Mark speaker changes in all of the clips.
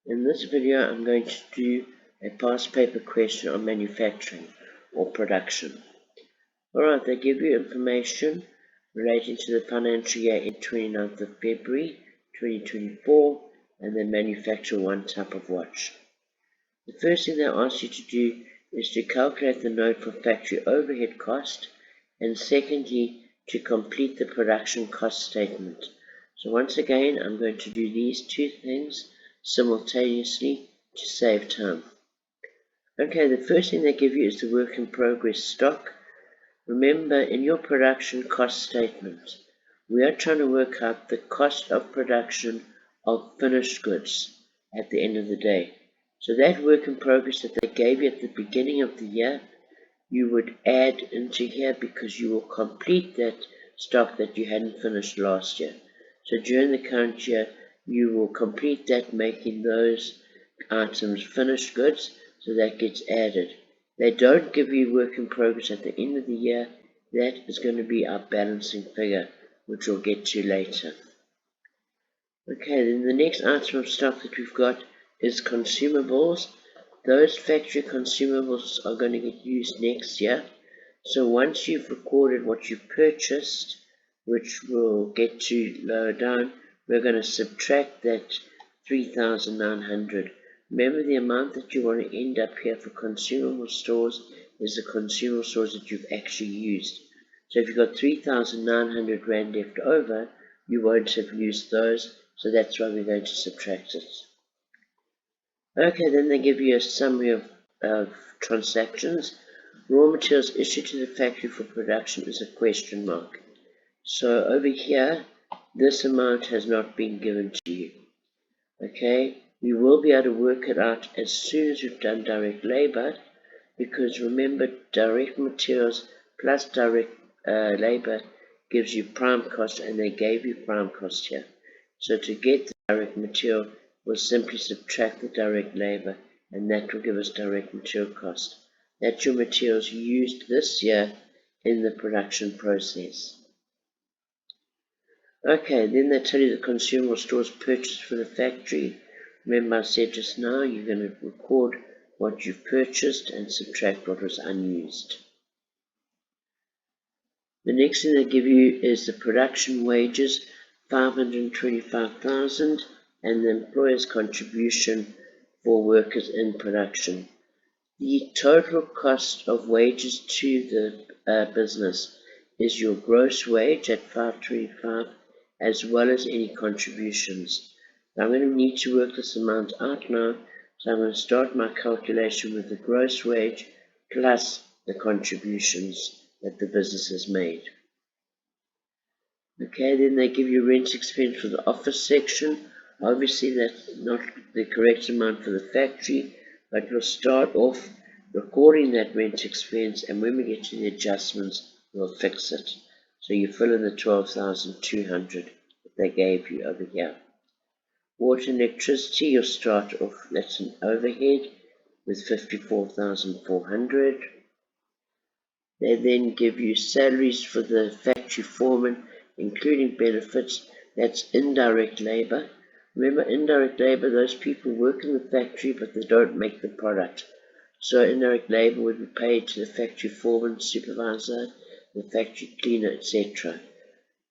Speaker 1: In this video, I'm going to do a past paper question on manufacturing or production. Alright, they give you information relating to the financial year in 29th of February 2024 and they manufacture one type of watch. The first thing they ask you to do is to calculate the note for factory overhead cost, and secondly, to complete the production cost statement. So once again, I'm going to do these two things simultaneously to save time. Okay, the first thing they give you is the work in progress stock. Remember, in your production cost statement, we are trying to work out the cost of production of finished goods at the end of the day. So that work in progress that they gave you at the beginning of the year, you would add into here because you will complete that stock that you hadn't finished last year. So during the current year, you will complete that, making those items finished goods, so that gets added. They don't give you work in progress at the end of the year. That is going to be our balancing figure, which we'll get to later. Okay, then the next item of stock that we've got is consumables. Those factory consumables are going to get used next year. So once you've recorded what you've purchased, which we'll get to lower down, we're going to subtract that 3,900. Remember, the amount that you want to end up here for consumable stores is the consumable stores that you've actually used. So if you've got 3,900 Rand left over, you won't have used those, so that's why we're going to subtract it. Okay, then they give you a summary of transactions. Raw materials issued to the factory for production is a question mark. So over here, this amount has not been given to you. Okay, we will be able to work it out as soon as we've done direct labor, because remember, direct materials plus direct labor gives you prime cost, and they gave you prime cost here. So to get the direct material, we'll simply subtract the direct labor, and that will give us direct material cost. That's your materials used this year in the production process. Okay, then they tell you the consumable stores purchased for the factory. Remember, I said just now, you're going to record what you've purchased and subtract what was unused. The next thing they give you is the production wages, 525,000, and the employer's contribution for workers in production. The total cost of wages to the business is your gross wage at 525, as well as any contributions. Now I'm going to need to work this amount out now, so I'm going to start my calculation with the gross wage plus the contributions that the business has made. Okay, then they give you rent expense for the office section. Obviously that's not the correct amount for the factory, but we'll start off recording that rent expense, and when we get to the adjustments, we'll fix it. So you fill in the 12,200 that they gave you over here. Water and electricity, you'll start off, that's an overhead, with 54,400. They then give you salaries for the factory foreman, including benefits. That's indirect labor. Remember, indirect labor, those people work in the factory but they don't make the product. So indirect labor would be paid to the factory foreman, supervisor, the factory cleaner, etc.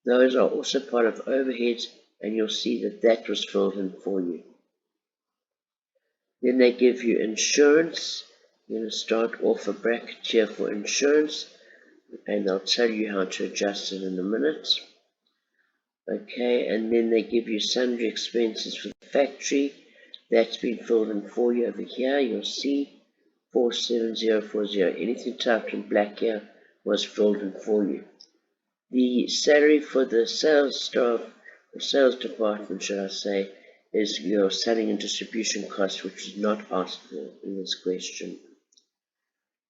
Speaker 1: Those are also part of overheads, and you'll see that that was filled in for you. Then they give you insurance. You're going to start off a bracket here for insurance, and they'll tell you how to adjust it in a minute. Okay, and then they give you sundry expenses for the factory. That's been filled in for you over here. You'll see 47040. Anything typed in black here was filled in for you. The salary for the sales staff, the sales department, should I say, is your selling and distribution cost, which is not asked for in this question.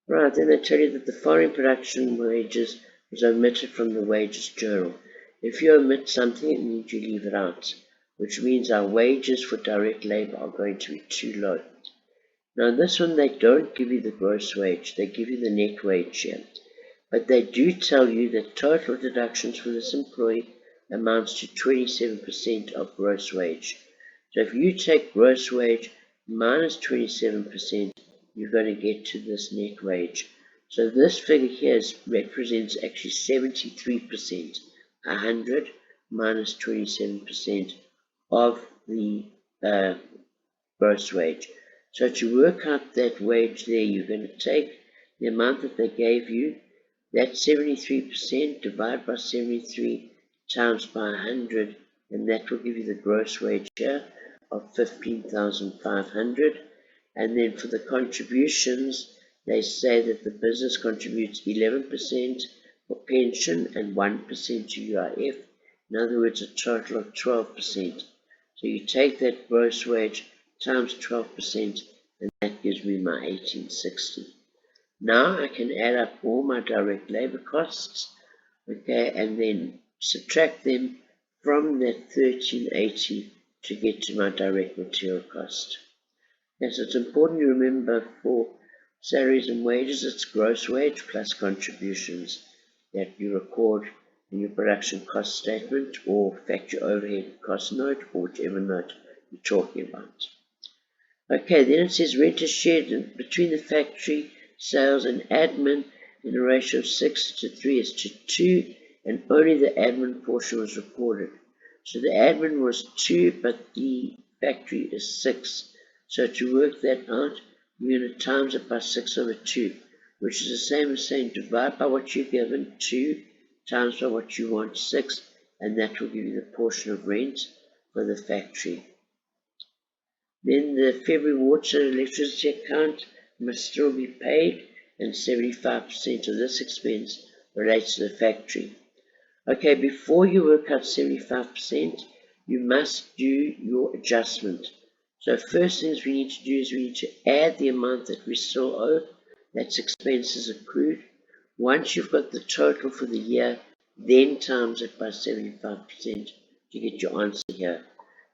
Speaker 1: Right, then they tell you that the foreign production wages was omitted from the wages journal. If you omit something, it means you leave it out, which means our wages for direct labor are going to be too low. Now this one, they don't give you the gross wage, they give you the net wage here. But they do tell you that total deductions for this employee amounts to 27% of gross wage. So if you take gross wage minus 27%, you're going to get to this net wage. So this figure here represents actually 73%, 100 minus 27% of the gross wage. So to work out that wage there, you're going to take the amount that they gave you, that's 73%, divide by 73 times by 100, and that will give you the gross wage here of 15,500. And then for the contributions, they say that the business contributes 11% for pension and 1% to UIF. In other words, a total of 12%. So you take that gross wage times 12%, and that gives me my 1860. Now I can add up all my direct labor costs, okay, and then subtract them from that 1380 to get to my direct material cost. Okay, so it's important to remember for salaries and wages, it's gross wage plus contributions that you record in your production cost statement or factory overhead cost note, or whichever note you're talking about. Okay, then it says rent is shared between the factory, sales, and admin in a ratio of 6 to 3 is to 2, and only the admin portion was recorded. So the admin was 2, but the factory is 6. So to work that out, we're going to times it by 6 over 2, which is the same as saying divide by what you're given, 2, times by what you want, 6, and that will give you the portion of rent for the factory. Then the February water and electricity account must still be paid, and 75% of this expense relates to the factory. Okay, before you work out 75%, you must do your adjustment. So first things we need to do is we need to add the amount that we still owe, that's expenses accrued. Once you've got the total for the year, then times it by 75% to get your answer here.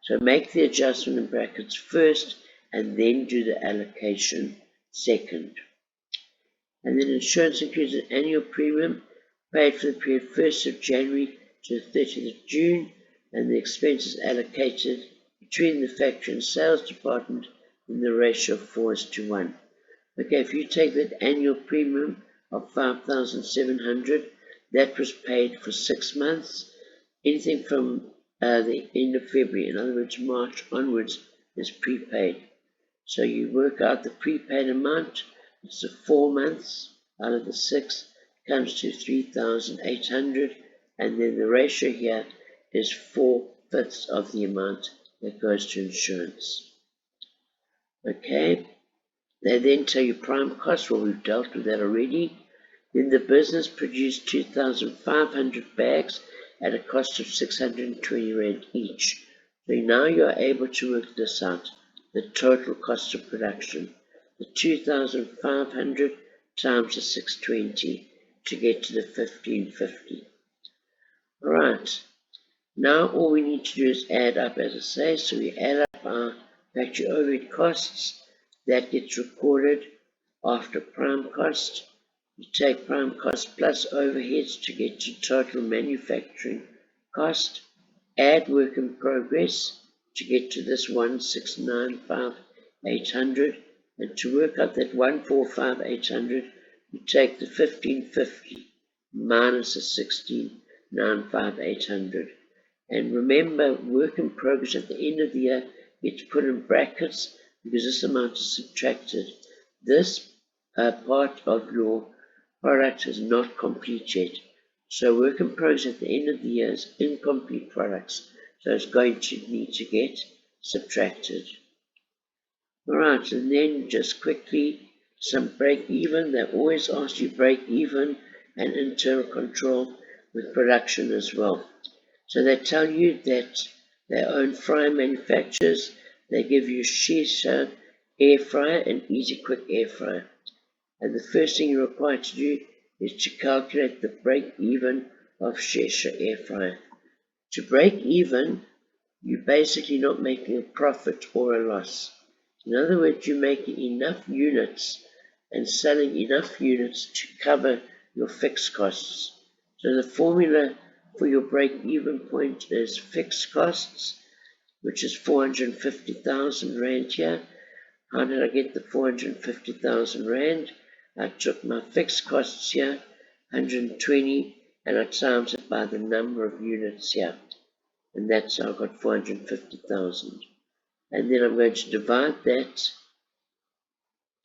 Speaker 1: So make the adjustment in brackets first, and then do the allocation second. And then insurance includes an annual premium paid for the period 1st of January to the 30th of June, and the expenses allocated between the factory and sales department in the ratio of 4:1. Okay, if you take that annual premium of 5,700, that was paid for 6 months. Anything from the end of February, in other words March onwards, is prepaid. So you work out the prepaid amount. It's the 4 months out of the 6 comes to 3,800, and then the ratio here is 4/5 of the amount that goes to insurance. Okay, they then tell you prime cost. Well, we've dealt with that already. Then the business produced 2,500 bags at a cost of 620 Rand each. So now you are able to work this out, the total cost of production. The 2,500 times the 620 to get to the 1,550. Alright, now all we need to do is add up, as I say. So we add up our factory overhead costs. That gets recorded after prime cost. You take prime cost plus overheads to get to total manufacturing cost. Add work in progress to get to this 1,695,800. And to work out that 145,800, you take the 1,550 minus the 16,95800. And remember, work in progress at the end of the year gets put in brackets because this amount is subtracted. This part of your product is not complete yet. So work in progress at the end of the year is incomplete products. So it's going to need to get subtracted. Alright, and then just quickly some break even. They always ask you break even and internal control with production as well. So they tell you that they own fryer manufacturers. They give you Shisha air fryer and Easy Quick air fryer. And the first thing you're required to do is to calculate the break even of Shisha air fryer. To break even, you're basically not making a profit or a loss. In other words, you're making enough units and selling enough units to cover your fixed costs. So the formula for your break-even point is fixed costs, which is 450,000 Rand here, How did I get the 450,000 Rand? I took my fixed costs here, 120, and I times it by the number of units here. And that's how I got 450,000. And then I'm going to divide that.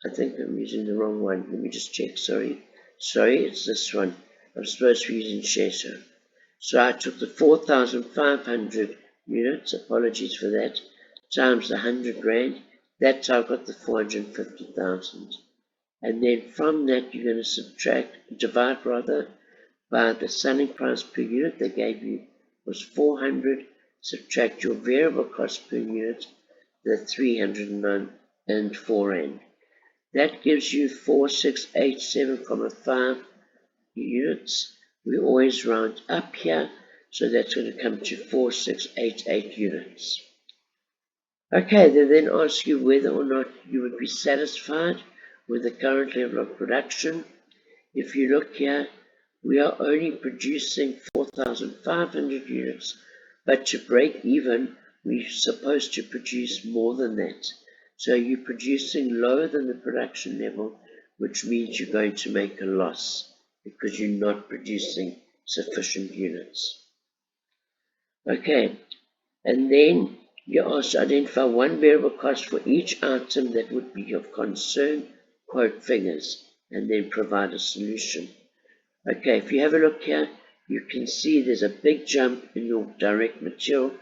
Speaker 1: I think I'm using the wrong one. Let me just check. Sorry, it's this one. I'm supposed to be using Shesha. So I took the 4,500 units, apologies for that, times the 100 Rand. That's how I got the 450,000. And then from that, you're going to divide by the selling price per unit they gave you was 400. Subtract your variable cost per unit, the 304 Rand. That gives you 4687.5 units. We always round up here, so that's going to come to 4688 units. Okay, they then ask you whether or not you would be satisfied with the current level of production. If you look here, we are only producing 4,500 units, but to break even, we're supposed to produce more than that. So you're producing lower than the production level, which means you're going to make a loss because you're not producing sufficient units. Okay, and then you also identify one variable cost for each item that would be of concern, quote figures, and then provide a solution. Okay, if you have a look here, you can see there's a big jump in your direct material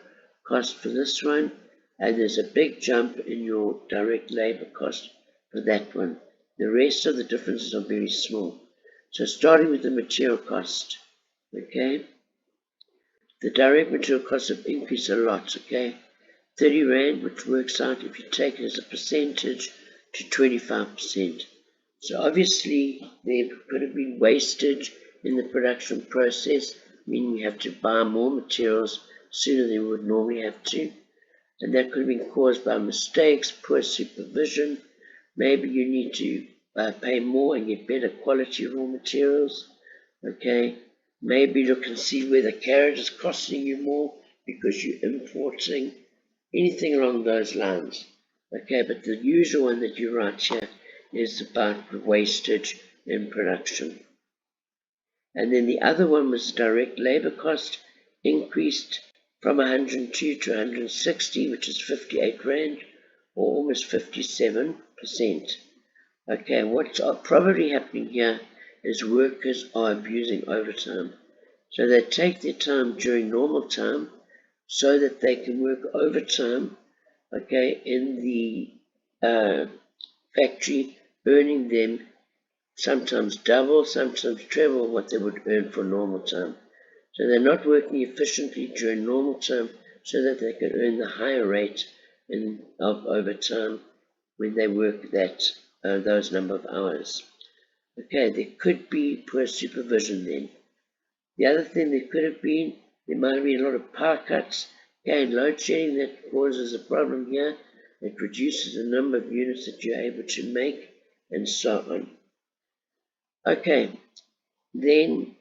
Speaker 1: cost for this one, and there's a big jump in your direct labor cost for that one. The rest of the differences are very small. So starting with the material cost, okay, the direct material costs have increased a lot, okay, 30 Rand, which works out, if you take it as a percentage, to 25%. So obviously there could have been wastage in the production process, meaning we have to buy more materials sooner than we would normally have to. And that could have been caused by mistakes, poor supervision. Maybe you need to pay more and get better quality raw materials. Okay, maybe look and see where the carrot is costing you more because you're importing, anything along those lines. Okay, but the usual one that you write here is about the wastage in production. And then the other one was direct labor cost, increased from 102 to 160, which is 58 Rand, or almost 57%. Okay, what's probably happening here is workers are abusing overtime. So they take their time during normal time so that they can work overtime, okay, in the factory, earning them sometimes double, sometimes treble what they would earn for normal time. So they're not working efficiently during normal time so that they can earn the higher rate of overtime when they work those number of hours. Okay, there could be poor supervision then. The other thing there could have been, there might have been a lot of power cuts. Again, load shedding that causes a problem here. It reduces the number of units that you're able to make, and so on. Okay, then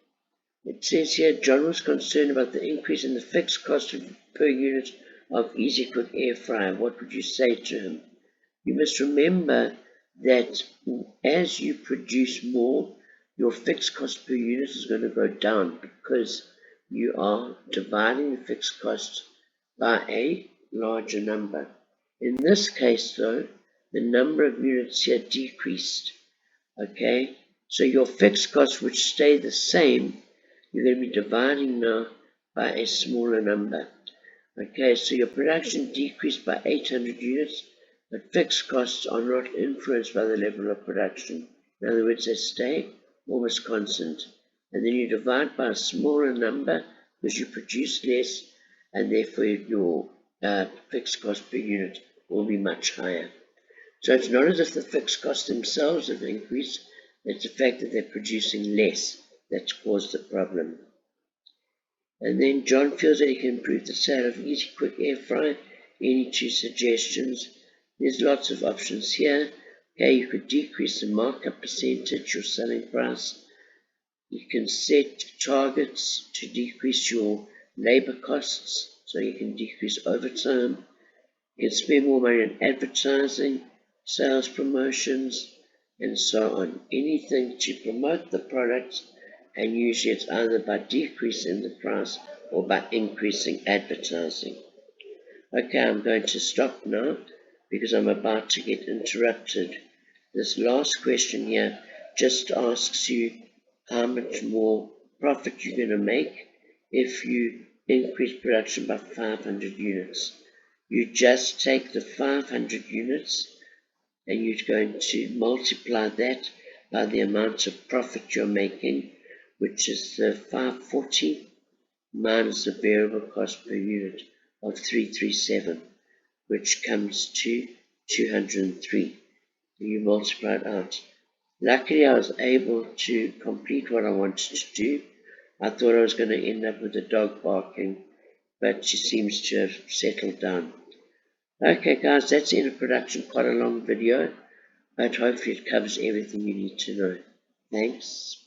Speaker 1: it says here, John was concerned about the increase in the fixed cost per unit of EasyCook air fryer. What would you say to him? You must remember that as you produce more, your fixed cost per unit is going to go down because you are dividing the fixed cost by a larger number. In this case, though, the number of units here decreased. Okay, so your fixed costs, which stay the same, you're going to be dividing now by a smaller number. Okay, so your production decreased by 800 units, but fixed costs are not influenced by the level of production. In other words, they stay almost constant. And then you divide by a smaller number because you produce less, and therefore your fixed cost per unit will be much higher. So it's not as if the fixed costs themselves have increased, it's the fact that they're producing less that's caused the problem. And then John feels that he can improve the sale of EasyCook air fryer. Any 2 suggestions? There's lots of options here. Okay, you could decrease the markup percentage, your selling price. You can set targets to decrease your labor costs, so you can decrease overtime. You can spend more money on advertising. sales promotions, and so on. Anything to promote the product, and usually it's either by decreasing the price or by increasing advertising. Okay, I'm going to stop now because I'm about to get interrupted. This last question here just asks you how much more profit you're going to make if you increase production by 500 units. You just take the 500 units and you're going to multiply that by the amount of profit you're making, which is the 540 minus the variable cost per unit of 337, which comes to 203. You multiply it out. Luckily, I was able to complete what I wanted to do. I thought I was going to end up with the dog barking, but she seems to have settled down. Okay, guys, that's the end of production. Quite a long video, but hopefully it covers everything you need to know. Thanks.